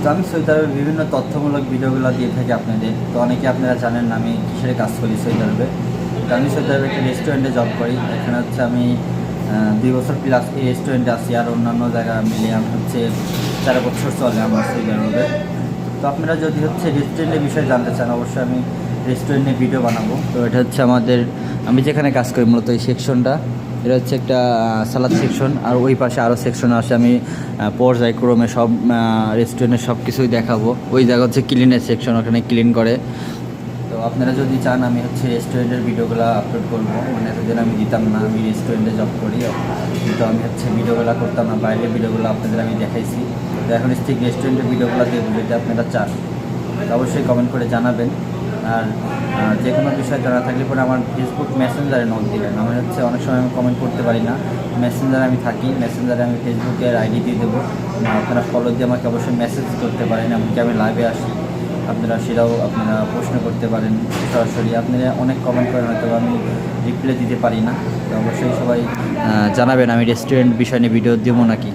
তো আমি সৌদি আরবে বিভিন্ন তথ্যমূলক ভিডিওগুলো দিয়ে থাকি আপনাদের। তো অনেকে আপনারা জানেন না আমি কিসের কাজ করি সৌদি আরবে। তো আমি সৌদি আরবে একটা রেস্টুরেন্টে জব করি। এখানে হচ্ছে আমি 2 বছর প্লাস এই রেস্টুরেন্টে আছি, আর অন্যান্য জায়গা মিলিয়ে আমি হচ্ছে 4 বছর চলে আমার সৌদি আরবে। তো আপনারা যদি হচ্ছে রেস্টুরেন্টের বিষয়ে জানতে চান, অবশ্যই আমি রেস্টুরেন্টে ভিডিও বানাবো। তো এটা হচ্ছে আমি যেখানে কাজ করি মূলত এই সেকশনটা, এটা হচ্ছে একটা সালাদ সেকশন, আর ওই পাশে আরও সেকশন আছে। আমি পর্যায়ক্রমে সব রেস্টুরেন্টের সব কিছুই দেখাবো। ওই জায়গা হচ্ছে ক্লিনের সেকশন, ওখানে ক্লিন করে। তো আপনারা যদি চান আমি হচ্ছে রেস্টুরেন্টের ভিডিওগুলো আপলোড করবো, মানে এতদিন আমি দিতাম না, আমি রেস্টুরেন্টে জব করি, কিন্তু আমি হচ্ছে ভিডিওগুলো করতাম না, বাইরের ভিডিওগুলো আপনাদের আমি দেখাইছি। তো এখন ঠিক রেস্টুরেন্টের ভিডিওগুলো দেখবো, যদি আপনারা চান অবশ্যই কমেন্ট করে জানাবেন। আর যে কোনো বিষয় জানা থাকলে পরে আমার ফেসবুক মেসেঞ্জারে নোট দিবেন। আমি হচ্ছে অনেক সময় আমি কমেন্ট করতে পারি না, মেসেঞ্জারে আমি থাকি, মেসেঞ্জারে আমি ফেসবুকের আইডি দিয়ে দেবো। আপনারা ফলো দিয়ে আমাকে অবশ্যই মেসেজ করতে পারেন, এমনকি আমি লাইভে আসি, সেটাও আপনারা প্রশ্ন করতে পারেন সরাসরি। আপনারা অনেক কমেন্ট করেন, হয়তো আমি রিপ্লাই দিতে পারি না। তো অবশ্যই সবাই জানাবেন আমি রেস্টুরেন্ট বিষয় নিয়ে ভিডিও দেবো নাকি।